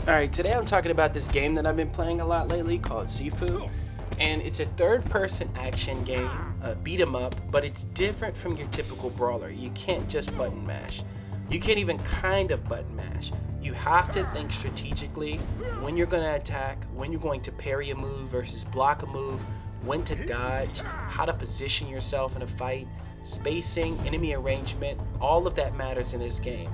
Alright, today I'm talking about this game that I've been playing a lot lately called Sifu. And it's a third-person action game, beat 'em up, but it's different from your typical brawler. You can't just button mash. You can't even kind of button mash. You have to think strategically when you're going to attack, when you're going to parry a move versus block a move, when to dodge, how to position yourself in a fight, spacing, enemy arrangement, all of that matters in this game.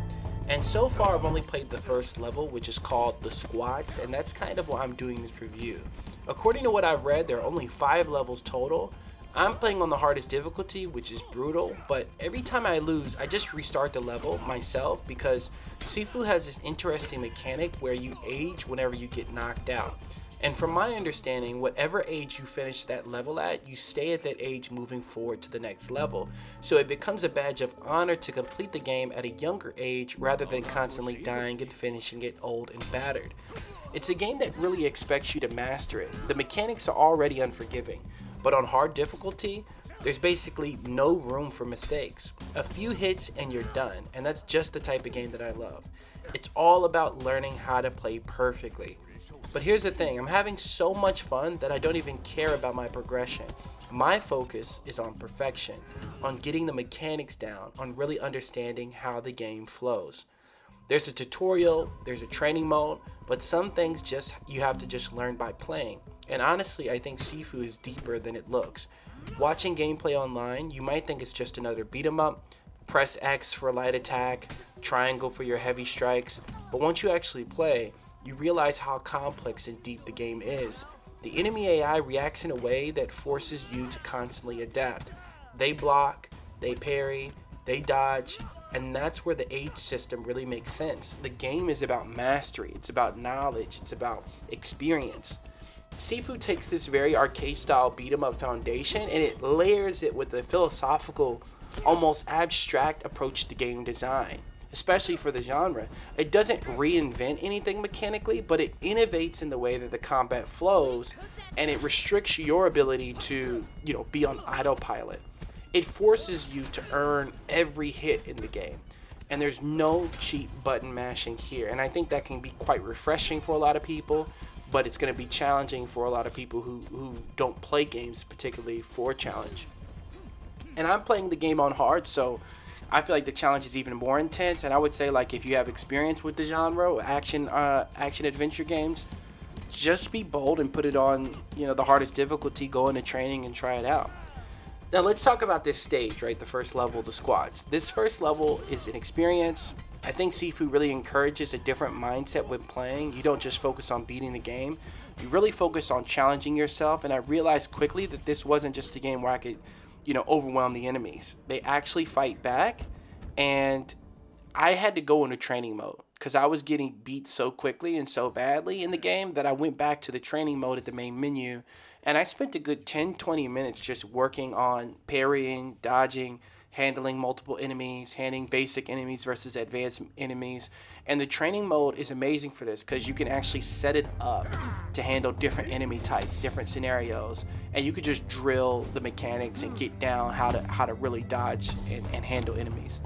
And so far I've only played the first level, which is called the squats, and that's kind of why I'm doing this review. According to what I've read, there are only 5 levels total. I'm playing on the hardest difficulty, which is brutal, but every time I lose, I just restart the level myself because Sifu has this interesting mechanic where you age whenever you get knocked out. And from my understanding, whatever age you finish that level at, you stay at that age moving forward to the next level. So it becomes a badge of honor to complete the game at a younger age rather than constantly dying and finishing it old and battered. It's a game that really expects you to master it. The mechanics are already unforgiving, but on hard difficulty, there's basically no room for mistakes. A few hits and you're done, and that's just the type of game that I love. It's all about learning how to play perfectly. But here's the thing, I'm having so much fun that I don't even care about my progression. My focus is on perfection, on getting the mechanics down, on really understanding how the game flows. There's a tutorial, there's a training mode, but some things you have to just learn by playing. And honestly, I think Sifu is deeper than it looks. Watching gameplay online, you might think it's just another beat 'em up, press X for a light attack, triangle for your heavy strikes, but once you actually play, you realize how complex and deep the game is. The enemy AI reacts in a way that forces you to constantly adapt. They block, they parry, they dodge, and that's where the age system really makes sense. The game is about mastery, it's about knowledge, it's about experience. Sifu takes this very arcade style beat 'em up foundation and it layers it with a philosophical, almost abstract approach to game design, especially for the genre. It doesn't reinvent anything mechanically, but it innovates in the way that the combat flows, and it restricts your ability to, be on autopilot. It forces you to earn every hit in the game, and there's no cheap button mashing here, and I think that can be quite refreshing for a lot of people, but it's going to be challenging for a lot of people who don't play games particularly for challenge. And I'm playing the game on hard, so I feel like the challenge is even more intense, and I would say, like, if you have experience with the genre, action adventure games, just be bold and put it on, the hardest difficulty, go into training and try it out. Now let's talk about this stage, right? The first level, the squads. This first level is an experience. I think Sifu really encourages a different mindset when playing. You don't just focus on beating the game, you really focus on challenging yourself, and I realized quickly that this wasn't just a game where I could overwhelm the enemies. They actually fight back, and I had to go into training mode because I was getting beat so quickly and so badly in the game that I went back to the training mode at the main menu, and I spent a good 10-20 minutes just working on parrying, dodging, handling multiple enemies, handling basic enemies versus advanced enemies. And the training mode is amazing for this because you can actually set it up to handle different enemy types, different scenarios, and you could just drill the mechanics and get down how to really dodge and handle enemies.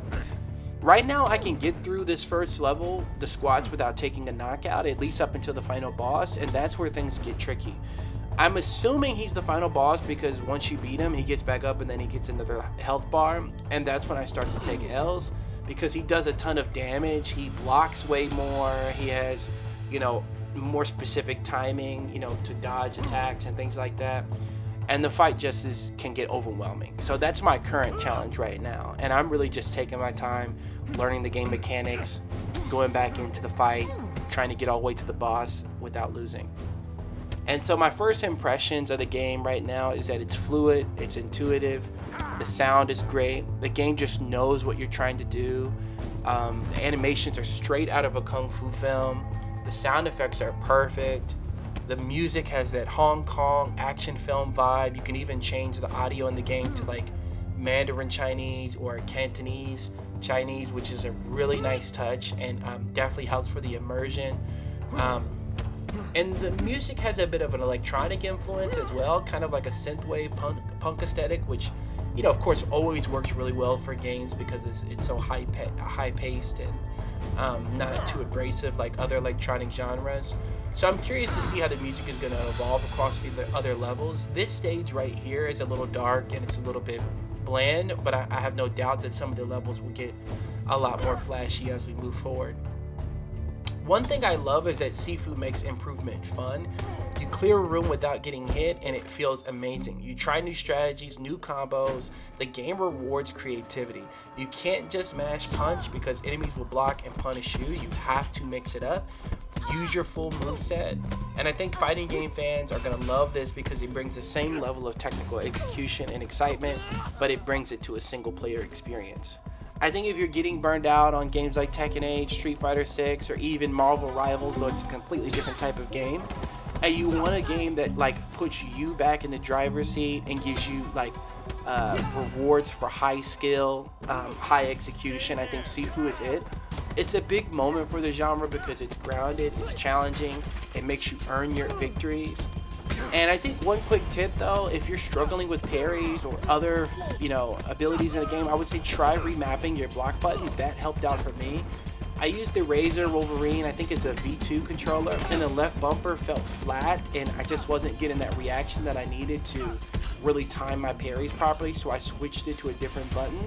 Right now I can get through this first level, the squats, without taking a knockout, at least up until the final boss, and that's where things get tricky. I'm assuming he's the final boss because once you beat him, he gets back up and then he gets into the health bar, and that's when I start to take L's because he does a ton of damage, he blocks way more, he has, more specific timing, to dodge attacks and things like that, and the fight can get overwhelming. So that's my current challenge right now, and I'm really just taking my time, learning the game mechanics, going back into the fight, trying to get all the way to the boss without losing. And so my first impressions of the game right now is that it's fluid, it's intuitive, the sound is great, the game just knows what you're trying to do, the animations are straight out of a kung fu film, the sound effects are perfect, the music has that Hong Kong action film vibe. You can even change the audio in the game to like Mandarin Chinese or Cantonese Chinese, which is a really nice touch and definitely helps for the immersion. And the music has a bit of an electronic influence as well, kind of like a synthwave punk aesthetic, which you know, of course, always works really well for games because it's so high paced and not too abrasive like other electronic genres. So I'm curious to see how the music is going to evolve across the other levels. This stage right here is a little dark and it's a little bit bland, but I have no doubt that some of the levels will get a lot more flashy as we move forward. One thing I love is that Sifu makes improvement fun. You clear a room without getting hit and it feels amazing. You try new strategies, new combos. The game rewards creativity. You can't just mash punch because enemies will block and punish you. You have to mix it up. Use your full moveset. And I think fighting game fans are going to love this because it brings the same level of technical execution and excitement, but it brings it to a single player experience. I think if you're getting burned out on games like Tekken 8, Street Fighter 6, or even Marvel Rivals, though it's a completely different type of game, and you want a game that like puts you back in the driver's seat and gives you like rewards for high skill, high execution, I think Sifu is it. It's a big moment for the genre because it's grounded, it's challenging, it makes you earn your victories. And I think one quick tip though, if you're struggling with parries or other, you know, abilities in the game, I would say try remapping your block button. That helped out for me. I used the Razer Wolverine, I think it's a V2 controller, and the left bumper felt flat and I just wasn't getting that reaction that I needed to really time my parries properly, so I switched it to a different button,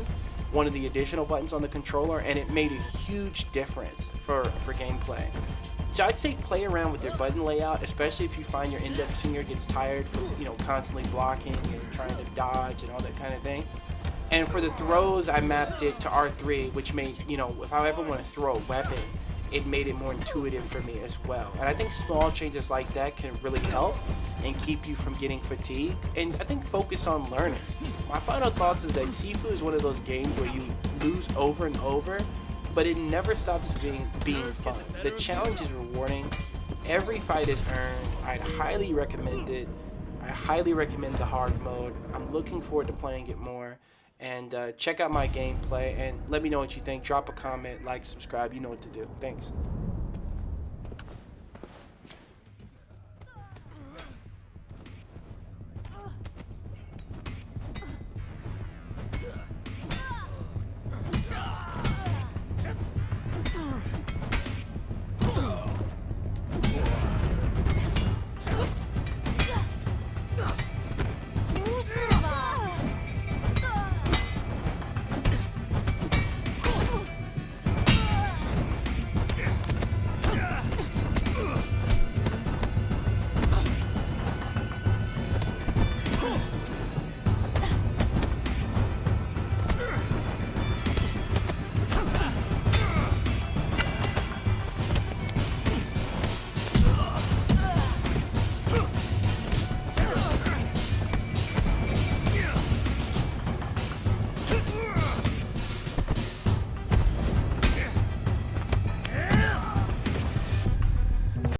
one of the additional buttons on the controller, and it made a huge difference for gameplay. So I'd say play around with your button layout, especially if you find your index finger gets tired from, you know, constantly blocking and trying to dodge and all that kind of thing. And for the throws, I mapped it to R3, which made, you know, if I ever want to throw a weapon, it made it more intuitive for me as well. And I think small changes like that can really help and keep you from getting fatigued. And I think focus on learning. My final thoughts is that Sifu is one of those games where you lose over and over, but it never stops being fun. The challenge is rewarding. Every fight is earned. I'd highly recommend it. I highly recommend the hard mode. I'm looking forward to playing it more. And check out my gameplay and let me know what you think. Drop a comment, like, subscribe. You know what to do. Thanks.